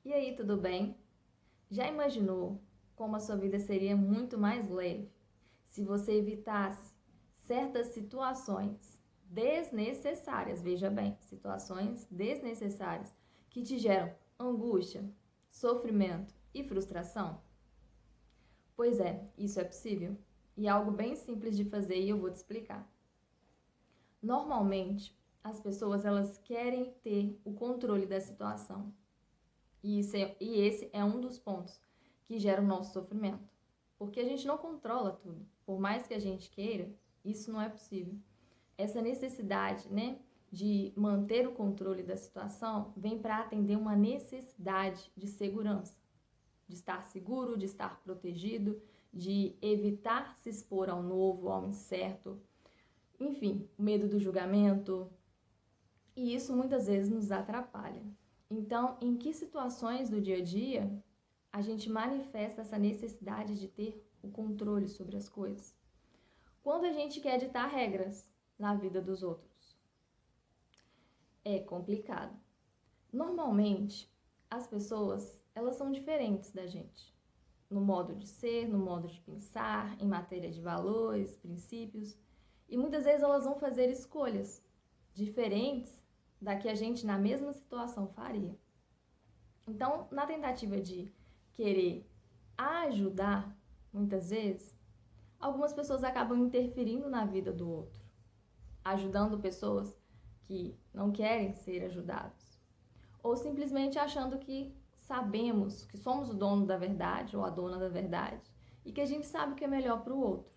E aí, tudo bem? Já imaginou como a sua vida seria muito mais leve se você evitasse certas situações desnecessárias? Veja bem, situações desnecessárias que te geram angústia, sofrimento e frustração? Pois é, isso é possível e é algo bem simples de fazer e eu vou te explicar. Normalmente, as pessoas elas querem ter o controle da situação. E esse é um dos pontos que gera o nosso sofrimento. Porque a gente não controla tudo. Por mais que a gente queira, isso não é possível. Essa necessidade, né, de manter o controle da situação vem para atender uma necessidade de segurança, de estar seguro, de estar protegido, de evitar se expor ao novo, ao incerto, enfim, o medo do julgamento. E isso muitas vezes nos atrapalha. Então, em que situações do dia a dia a gente manifesta essa necessidade de ter o controle sobre as coisas? Quando a gente quer ditar regras na vida dos outros. É complicado. Normalmente, as pessoas, elas são diferentes da gente. No modo de ser, no modo de pensar, em matéria de valores, princípios. E muitas vezes elas vão fazer escolhas diferentes da que a gente na mesma situação faria. Então, na tentativa de querer ajudar, muitas vezes, algumas pessoas acabam interferindo na vida do outro, ajudando pessoas que não querem ser ajudadas, ou simplesmente achando que sabemos que somos o dono da verdade ou a dona da verdade e que a gente sabe o que é melhor para o outro,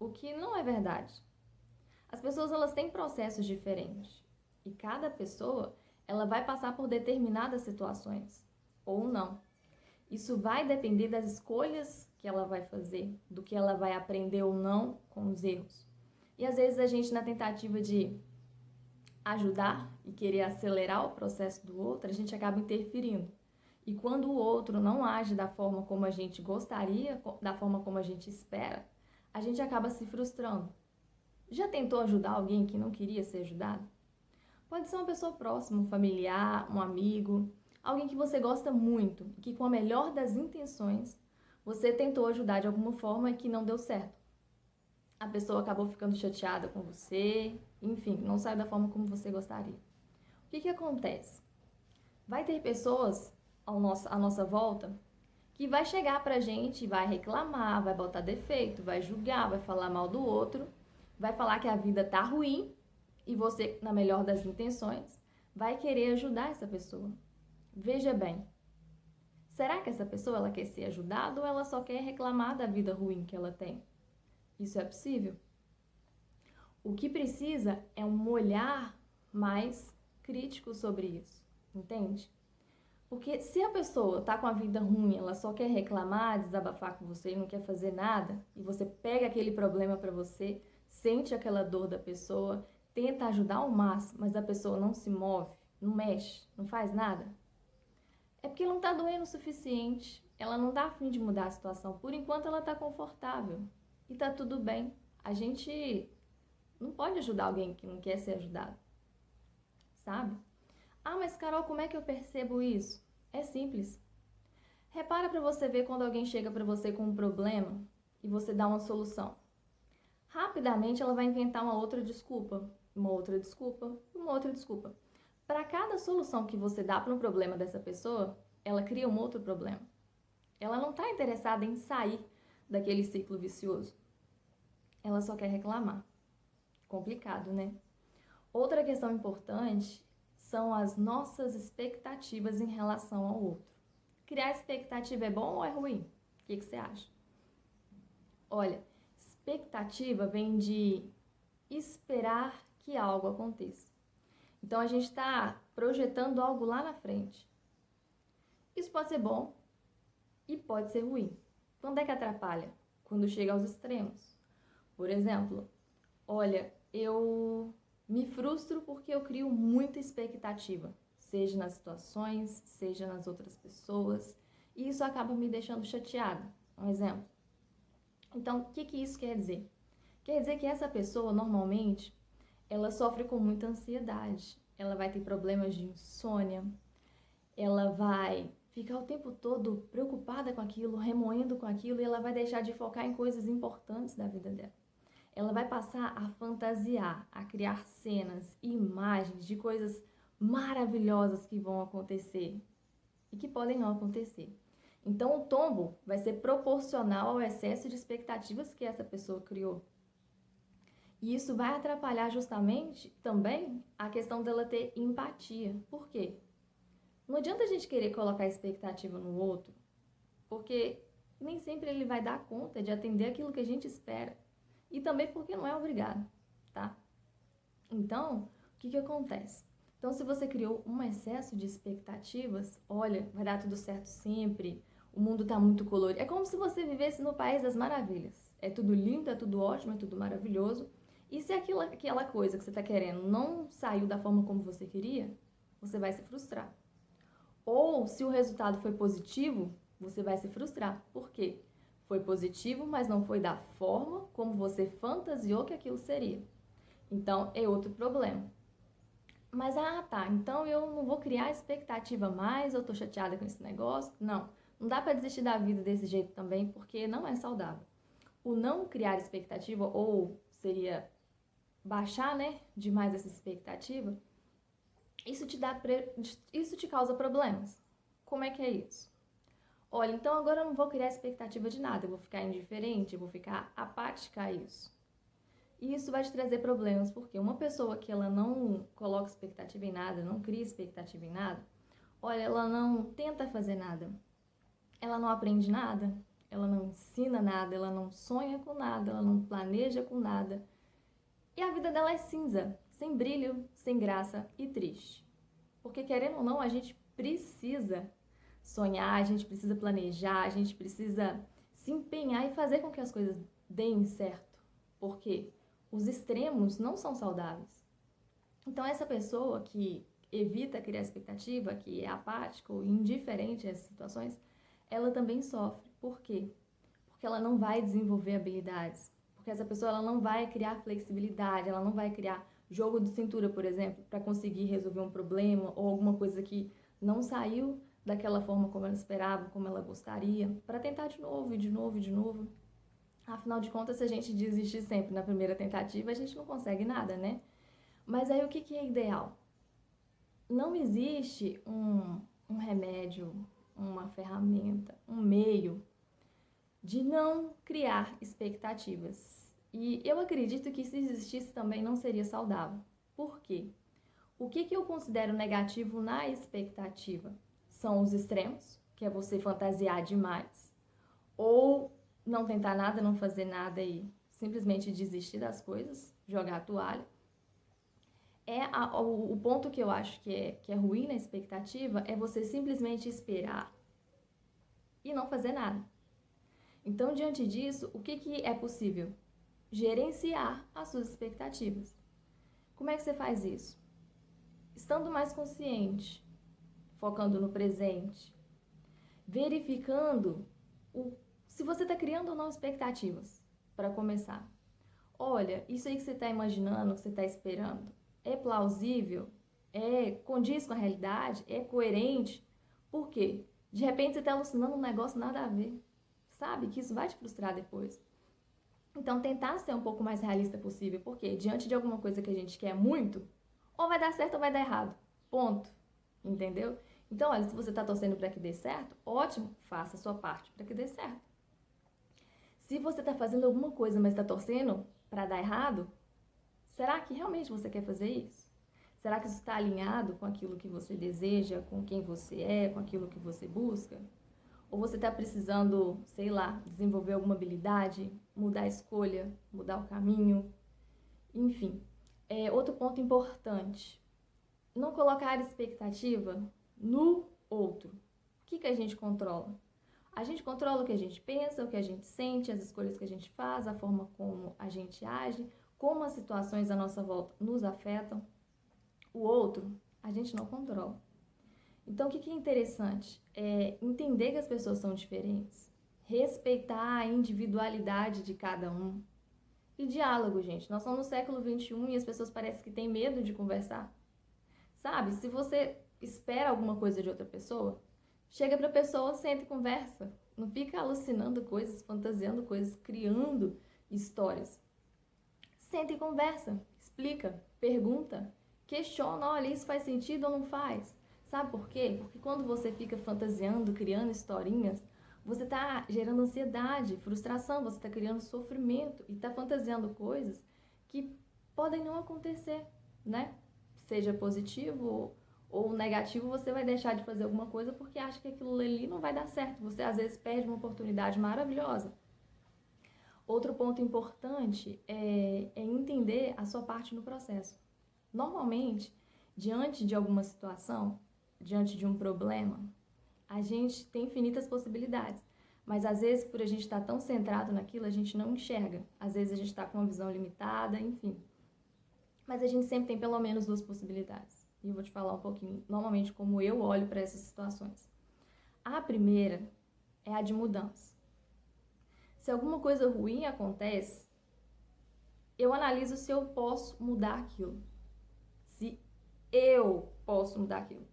o que não é verdade. As pessoas elas têm processos diferentes e cada pessoa ela vai passar por determinadas situações ou não. Isso vai depender das escolhas que ela vai fazer, do que ela vai aprender ou não com os erros. E às vezes a gente, na tentativa de ajudar e querer acelerar o processo do outro, a gente acaba interferindo. E quando o outro não age da forma como a gente gostaria, da forma como a gente espera, a gente acaba se frustrando. Já tentou ajudar alguém que não queria ser ajudado? Pode ser uma pessoa próxima, um familiar, um amigo, alguém que você gosta muito e que com a melhor das intenções você tentou ajudar de alguma forma e que não deu certo. A pessoa acabou ficando chateada com você, enfim, não saiu da forma como você gostaria. O que acontece? Vai ter pessoas à nossa volta que vai chegar pra gente e vai reclamar, vai botar defeito, vai julgar, vai falar mal do outro, vai falar que a vida tá ruim e você, na melhor das intenções, vai querer ajudar essa pessoa. Veja bem, será que essa pessoa ela quer ser ajudada ou ela só quer reclamar da vida ruim que ela tem? Isso é possível? O que precisa é um olhar mais crítico sobre isso, entende? Porque se a pessoa tá com a vida ruim, ela só quer reclamar, desabafar com você e não quer fazer nada, e você pega aquele problema para você, sente aquela dor da pessoa, tenta ajudar ao máximo, mas a pessoa não se move, não mexe, não faz nada, é porque não tá doendo o suficiente, ela não tá a fim de mudar a situação. Por enquanto ela tá confortável e tá tudo bem. A gente não pode ajudar alguém que não quer ser ajudado, sabe? Ah, mas Carol, como é que eu percebo isso? É simples. Repara para você ver quando alguém chega para você com um problema e você dá uma solução. Rapidamente ela vai inventar uma outra desculpa, uma outra desculpa, uma outra desculpa. Para cada solução que você dá para um problema dessa pessoa, ela cria um outro problema. Ela não está interessada em sair daquele ciclo vicioso. Ela só quer reclamar. Complicado, né? Outra questão importante são as nossas expectativas em relação ao outro. Criar expectativa é bom ou é ruim? O que você acha? Olha, expectativa vem de esperar que algo aconteça. Então a gente está projetando algo lá na frente. Isso pode ser bom e pode ser ruim. Quando é que atrapalha? Quando chega aos extremos. Por exemplo, olha, eu me frustro porque eu crio muita expectativa, seja nas situações, seja nas outras pessoas, e isso acaba me deixando chateada. Um exemplo. Então, o que isso quer dizer? Quer dizer que essa pessoa, normalmente, ela sofre com muita ansiedade, ela vai ter problemas de insônia, ela vai ficar o tempo todo preocupada com aquilo, remoendo com aquilo, e ela vai deixar de focar em coisas importantes da vida dela. Ela vai passar a fantasiar, a criar cenas e imagens de coisas maravilhosas que vão acontecer e que podem não acontecer. Então, o tombo vai ser proporcional ao excesso de expectativas que essa pessoa criou. E isso vai atrapalhar justamente também a questão dela ter empatia. Por quê? Não adianta a gente querer colocar expectativa no outro, porque nem sempre ele vai dar conta de atender aquilo que a gente espera. E também porque não é obrigado, tá? Então, o que acontece? Então, se você criou um excesso de expectativas, olha, vai dar tudo certo sempre, o mundo tá muito colorido. É como se você vivesse no País das Maravilhas. É tudo lindo, é tudo ótimo, é tudo maravilhoso. E se aquela coisa que você tá querendo não saiu da forma como você queria, você vai se frustrar. Ou, se o resultado foi positivo, você vai se frustrar. Por quê? Foi positivo, mas não foi da forma como você fantasiou que aquilo seria. Então, é outro problema. Mas, tá, então eu não vou criar expectativa mais, eu tô chateada com esse negócio. Não dá pra desistir da vida desse jeito também, porque não é saudável. O não criar expectativa, ou seria baixar, né, demais essa expectativa, isso te causa problemas. Como é que é isso? Olha, então agora eu não vou criar expectativa de nada, eu vou ficar indiferente, eu vou ficar apática a isso. E isso vai te trazer problemas, porque uma pessoa que ela não coloca expectativa em nada, não cria expectativa em nada, olha, ela não tenta fazer nada, ela não aprende nada, ela não ensina nada, ela não sonha com nada, ela não planeja com nada. E a vida dela é cinza, sem brilho, sem graça e triste. Porque querendo ou não, a gente precisa sonhar, a gente precisa planejar, a gente precisa se empenhar e fazer com que as coisas deem certo. Porque os extremos não são saudáveis. Então, essa pessoa que evita criar expectativa, que é apática ou indiferente a essas situações, ela também sofre. Por quê? Porque ela não vai desenvolver habilidades. Porque essa pessoa ela não vai criar flexibilidade, ela não vai criar jogo de cintura, por exemplo, para conseguir resolver um problema ou alguma coisa que não saiu daquela forma como ela esperava, como ela gostaria, para tentar de novo, e de novo, e de novo. Afinal de contas, se a gente desistir sempre na primeira tentativa, a gente não consegue nada, né? Mas aí o que é ideal? Não existe um remédio, uma ferramenta, um meio de não criar expectativas. E eu acredito que se existisse também não seria saudável. Por quê? O que eu considero negativo na expectativa? São os extremos, que é você fantasiar demais, ou não tentar nada, não fazer nada e simplesmente desistir das coisas, jogar a toalha. O ponto que eu acho que é ruim na expectativa é você simplesmente esperar e não fazer nada. Então, diante disso, o que é possível? Gerenciar as suas expectativas. Como é que você faz isso? Estando mais consciente, focando no presente, verificando se você está criando ou não expectativas, para começar. Olha, isso aí que você está imaginando, que você está esperando, é plausível? Condiz com a realidade? É coerente? Por quê? De repente você está alucinando um negócio nada a ver. Sabe que isso vai te frustrar depois. Então, tentar ser um pouco mais realista possível, porque diante de alguma coisa que a gente quer muito, ou vai dar certo ou vai dar errado. Ponto. Entendeu? Então, olha, se você está torcendo para que dê certo, ótimo, faça a sua parte para que dê certo. Se você está fazendo alguma coisa, mas está torcendo para dar errado, será que realmente você quer fazer isso? Será que isso está alinhado com aquilo que você deseja, com quem você é, com aquilo que você busca? Ou você está precisando, sei lá, desenvolver alguma habilidade, mudar a escolha, mudar o caminho, enfim. Outro ponto importante, não colocar expectativa no outro. O que a gente controla? A gente controla o que a gente pensa, o que a gente sente, as escolhas que a gente faz, a forma como a gente age, como as situações à nossa volta nos afetam. O outro, a gente não controla. Então, o que é interessante? É entender que as pessoas são diferentes, respeitar a individualidade de cada um. E diálogo, gente. Nós estamos no século XXI e as pessoas parecem que têm medo de conversar. Sabe? Se você espera alguma coisa de outra pessoa, chega pra pessoa, senta e conversa. Não fica alucinando coisas, fantasiando coisas, criando histórias. Senta e conversa, explica, pergunta, questiona, olha, isso faz sentido ou não faz? Sabe por quê? Porque quando você fica fantasiando, criando historinhas, você está gerando ansiedade, frustração, você está criando sofrimento e está fantasiando coisas que podem não acontecer, né? Seja positivo ou negativo, você vai deixar de fazer alguma coisa porque acha que aquilo ali não vai dar certo. Você às vezes perde uma oportunidade maravilhosa. Outro ponto importante é entender a sua parte no processo. Normalmente, diante de alguma situação, diante de um problema, a gente tem infinitas possibilidades. Mas às vezes, por a gente estar tão centrado naquilo, a gente não enxerga. Às vezes a gente está com uma visão limitada, enfim. Mas a gente sempre tem pelo menos duas possibilidades. E eu vou te falar um pouquinho, normalmente, como eu olho para essas situações. A primeira é a de mudança. Se alguma coisa ruim acontece, eu analiso se eu posso mudar aquilo. Se eu posso mudar aquilo.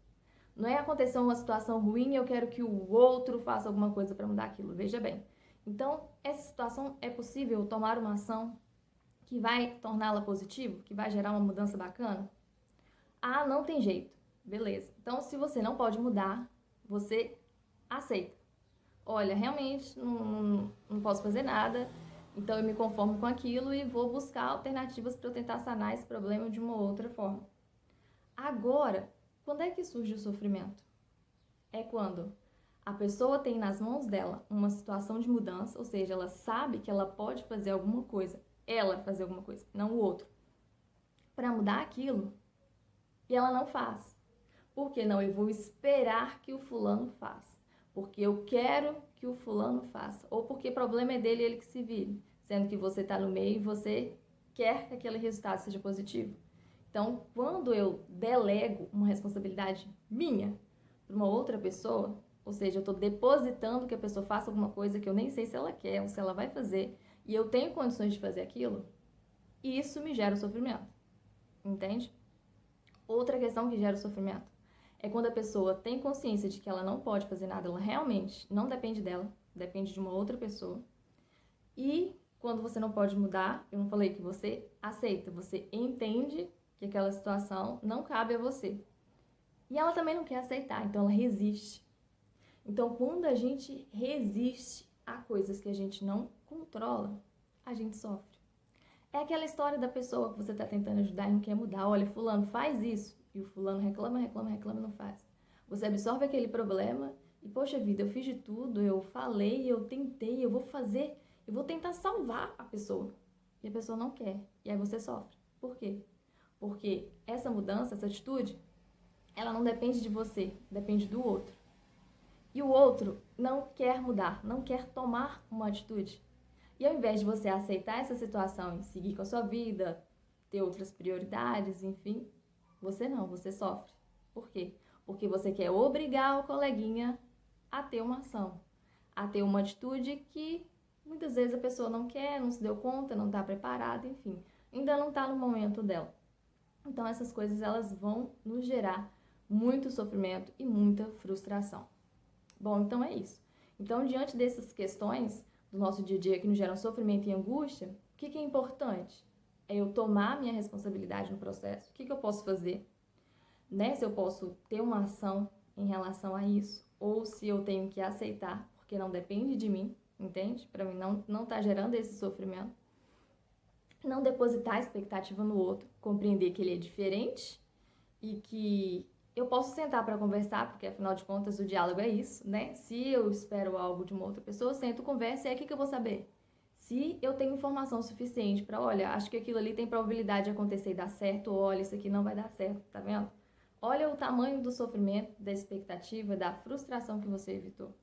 Não é acontecer uma situação ruim e eu quero que o outro faça alguma coisa para mudar aquilo. Veja bem. Então, essa situação é possível tomar uma ação que vai torná-la positiva, que vai gerar uma mudança bacana? Ah, não tem jeito. Beleza. Então, se você não pode mudar, você aceita. Olha, realmente não posso fazer nada, então eu me conformo com aquilo e vou buscar alternativas para eu tentar sanar esse problema de uma outra forma. Agora, quando é que surge o sofrimento? É quando a pessoa tem nas mãos dela uma situação de mudança, ou seja, ela sabe que ela pode fazer alguma coisa, ela fazer alguma coisa, não o outro, para mudar aquilo, e ela não faz. Por que não? Eu vou esperar que o fulano faça. Porque eu quero que o fulano faça. Ou porque o problema é dele e ele que se vire. Sendo que você está no meio e você quer que aquele resultado seja positivo. Então, quando eu delego uma responsabilidade minha para uma outra pessoa, ou seja, eu estou depositando que a pessoa faça alguma coisa que eu nem sei se ela quer ou se ela vai fazer, e eu tenho condições de fazer aquilo, isso me gera sofrimento. Entende? Outra questão que gera sofrimento é quando a pessoa tem consciência de que ela não pode fazer nada, ela realmente não depende dela, depende de uma outra pessoa. E quando você não pode mudar, eu não falei que você aceita, você entende que aquela situação não cabe a você. E ela também não quer aceitar, então ela resiste. Então, quando a gente resiste a coisas que a gente não controla, a gente sofre. É aquela história da pessoa que você está tentando ajudar e não quer mudar. Olha, fulano, faz isso. E o fulano reclama e não faz. Você absorve aquele problema e, poxa vida, eu fiz de tudo, eu falei, eu tentei, eu vou fazer, eu vou tentar salvar a pessoa. E a pessoa não quer. E aí você sofre. Por quê? Porque essa mudança, essa atitude, ela não depende de você, depende do outro. E o outro não quer mudar, não quer tomar uma atitude. E ao invés de você aceitar essa situação e seguir com a sua vida, ter outras prioridades, enfim, você sofre. Por quê? Porque você quer obrigar o coleguinha a ter uma ação, a ter uma atitude que muitas vezes a pessoa não quer, não se deu conta, não está preparada, enfim, ainda não está no momento dela. Então essas coisas elas vão nos gerar muito sofrimento e muita frustração. Bom, então é isso. Então, diante dessas questões do nosso dia a dia que nos geram sofrimento e angústia, o que é importante? É eu tomar minha responsabilidade no processo. O que eu posso fazer? Né? Se eu posso ter uma ação em relação a isso, ou se eu tenho que aceitar, porque não depende de mim, entende? Para mim não tá gerando esse sofrimento. Não depositar a expectativa no outro, compreender que ele é diferente e que eu posso sentar para conversar, porque afinal de contas o diálogo é isso, né? Se eu espero algo de uma outra pessoa, eu sento, converso e aí o que eu vou saber? Se eu tenho informação suficiente para, olha, acho que aquilo ali tem probabilidade de acontecer e dar certo, ou olha, isso aqui não vai dar certo, tá vendo? Olha o tamanho do sofrimento, da expectativa, da frustração que você evitou.